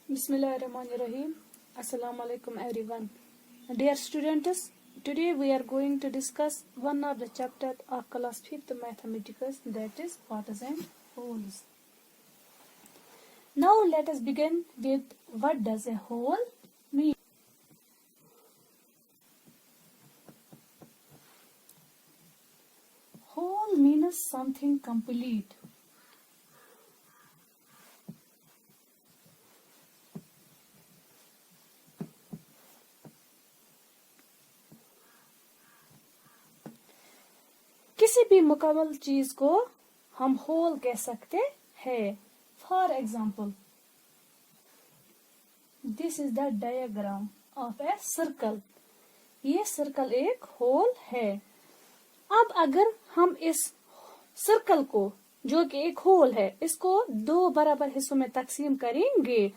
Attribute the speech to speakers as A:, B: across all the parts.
A: Bismillahirrahmanirrahim. Assalamu alaikum everyone. Dear students, today we are going to discuss one of the chapter of class 5th mathematics, that is parts and wholes. Now let us begin with what does a whole mean. Whole means something complete. किसी भी मुकम्मल चीज को हम whole कह सकते हैं. For example, this is the diagram of a circle. ये सर्कल एक होल है. अब अगर हम इस सर्कल को, जो कि एक होल है, इसको दो बराबर हिस्सों में तकसीम करेंगे,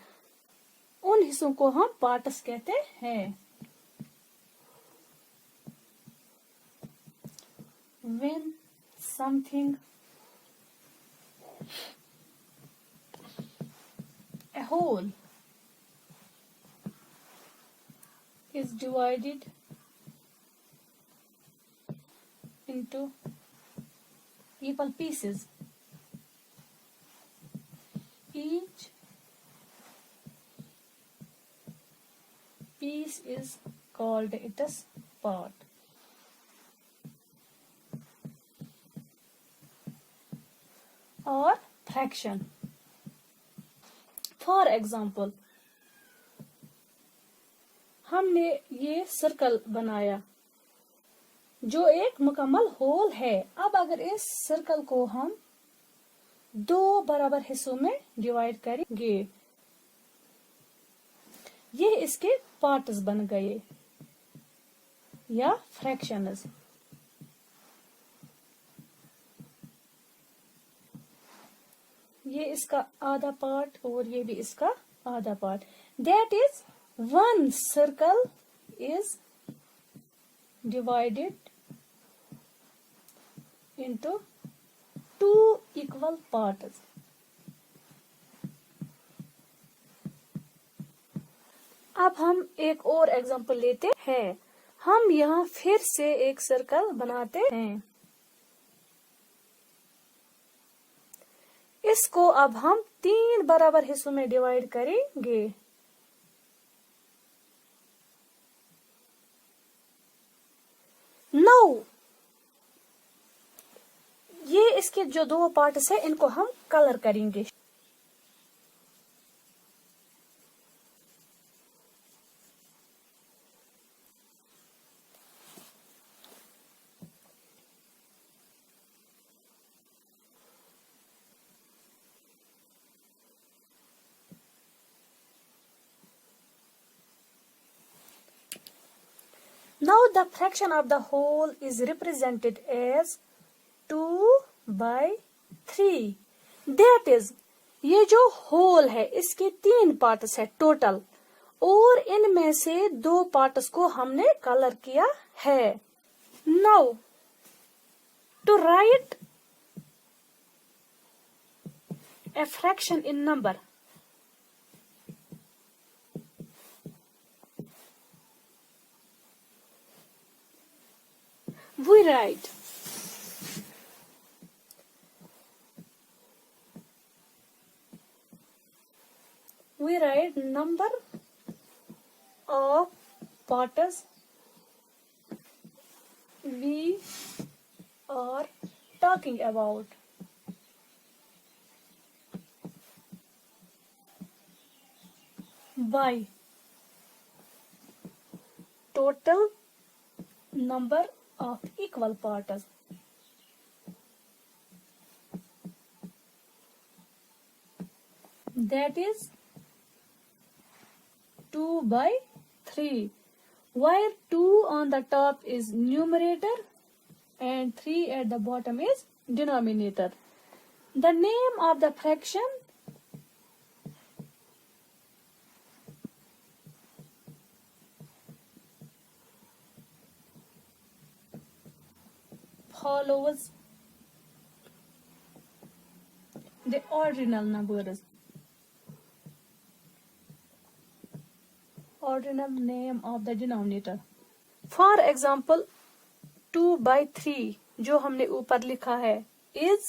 A: उन हिस्सों को हम पार्ट्स कहते हैं. When something a whole is divided into equal pieces, each piece is called its part. और फ्रैक्शन. फॉर एग्जाम्पल, हमने ये सर्कल बनाया जो एक मुकम्मल होल है. अब अगर इस सर्कल को हम दो बराबर हिस्सों में डिवाइड करेंगे, ये इसके पार्ट्स बन गए या फ्रैक्शंस. ये इसका आधा पार्ट और ये भी इसका आधा part. That is one circle is divided into two equal parts. अब हम एक और एग्जांपल लेते हैं. हम यहाँ फिर से एक सर्कल बनाते हैं. इसको अब हम तीन बराबर हिस्सों में डिवाइड करेंगे. नाउ ये इसके जो दो पार्ट्स है, इनको हम कलर करेंगे. Now the fraction of the whole is represented as 2/3. That is, ये जो होल है इसके तीन पार्ट्स है टोटल, और इनमें से दो पार्ट्स को हमने कलर किया है. Now to write a fraction in number, we write number of parts we are talking about. By total number of equal parts. That is 2/3, where 2 on the top is numerator and 3 at the bottom is denominator. The name of the fraction follows the ordinal numbers. ordinal name of the denominator. For example, 2/3 जो हमने ऊपर लिखा है is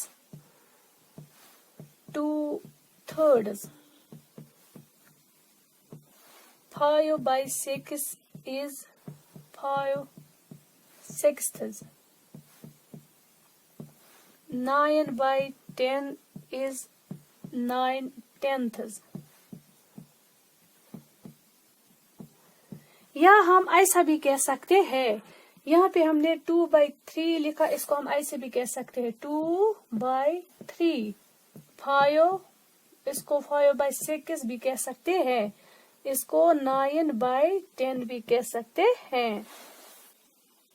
A: 2/3. 5/6 is 5/6. 9/10 is 9/10. या हम ऐसा भी कह सकते हैं, यहाँ पे हमने 2/3 लिखा, इसको हम ऐसे भी कह सकते हैं 2/3. 5 इसको 5/6 भी कह सकते हैं, इसको 9/10 भी कह सकते हैं.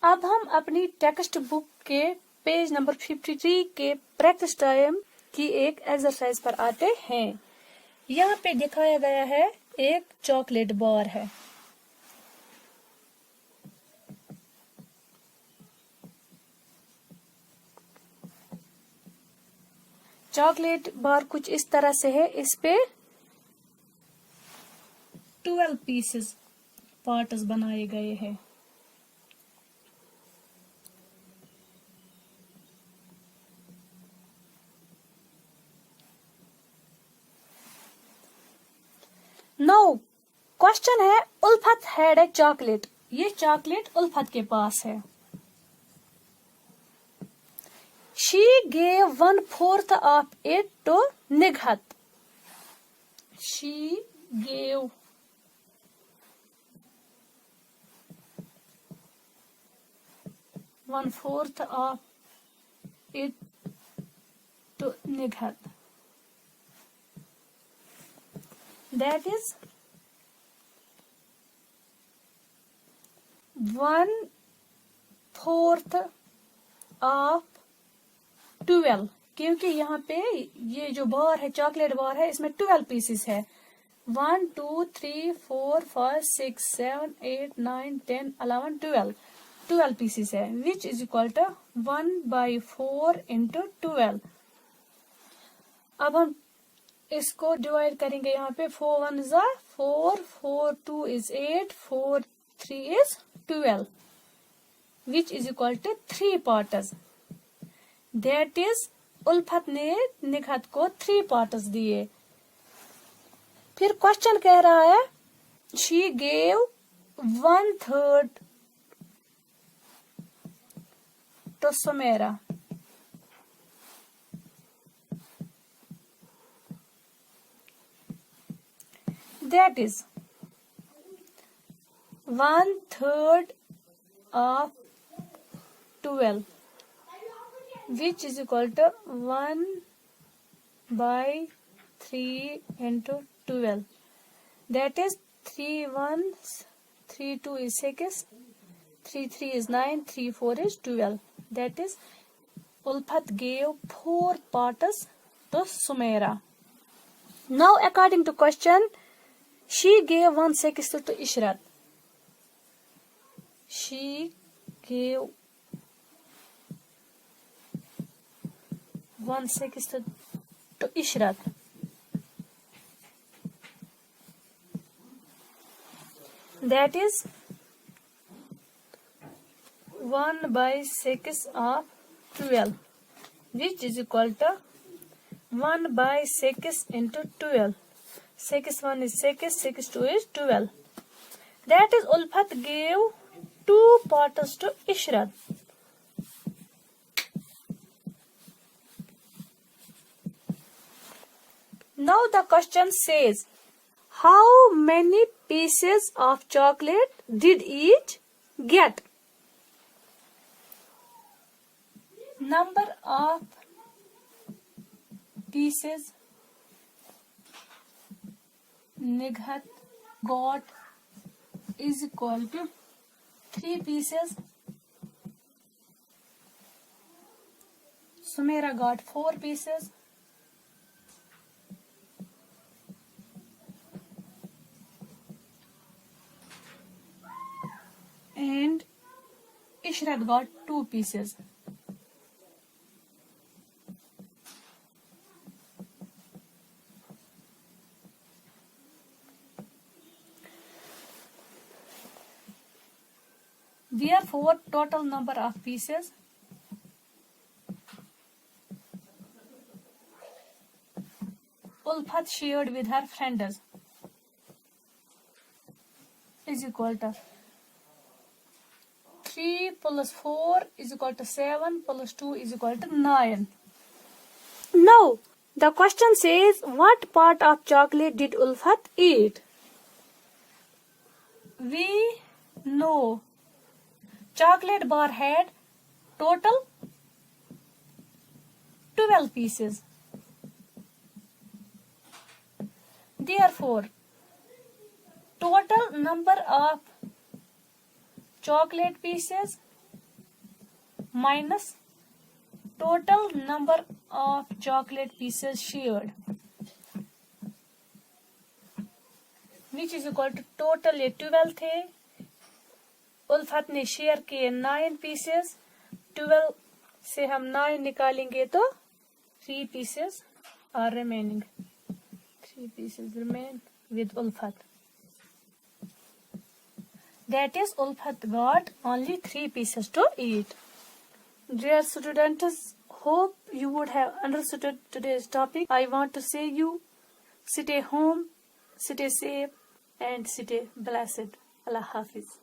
A: अब हम अपनी टेक्स्ट बुक के पेज नंबर 53 के प्रैक्टिस टाइम की एक एक्सरसाइज पर आते हैं. यहाँ पे दिखाया गया है एक चॉकलेट बार है. चॉकलेट बार कुछ इस तरह से है, इस पे 12 पीसेस पार्ट्स बनाए गए हैं. नो क्वेश्चन है, उल्फत हैड ए चॉकलेट. ये चॉकलेट उल्फत के पास है. She gave 1/4 of it to Nighat. She gave 1/4 of it to Nighat. That is 1/4 of 12, क्योंकि यहाँ पे ये जो बार है, चॉकलेट बार है, इसमें 12 पीसेस है. 1 2 3 4 5 6 7 8 9 10 11 12 पीसेस है, which is equal to 1/4 into 12. अब हम इसको डिवाइड करेंगे. यहाँ पे 4 1 is 4, 4 2 is 8, 4 3 is 12, which is equal to 3 parts. That is, उल्फत ने निगहत को 3 पार्ट्स दिए. फिर क्वेश्चन कह रहा है she gave 1/3 to Sumaira. That is 1/3 of 12, which is equal to 1/3 into 12. That is 3 1s, 3 2 is 6, 3 3 is 9, 3 4 is 12. That is, Ulfat gave 4 parts to Sumaira. Now, according to question, she gave 1/6 to Ishrat. She gave 1/6 to Ishrat. That is 1/6 of 12, which is equal to 1/6 into 12. 6 1 is 6, 6 2 is 12. That is, Ulfat gave 2 parts to Ishrat. Now the question says, how many pieces of chocolate did each get? Number of pieces Nighat got is equal to 3 pieces. Sumaira got 4 pieces. And Ishrat got 2 pieces. Therefore, total number of pieces Ulfat shared with her friends is equal to 3 plus 4 is equal to 7 plus 2 is equal to 9. Now, the question says, what part of chocolate did Ulfat eat? We know chocolate bar had total 12 pieces. Therefore, total number of chocolate pieces minus total number of chocolate pieces shared, which is equal to total ये 12 थे, उल्फत ने share किए 9 pieces, 12 से हम 9 निकालेंगे तो 3 pieces are remaining. 3 pieces remain with Ulfat. That is, Ulfat got only 3 pieces to eat. Dear students, hope you would have understood today's topic. I want to say you stay home, stay safe and stay blessed. Allah Hafiz.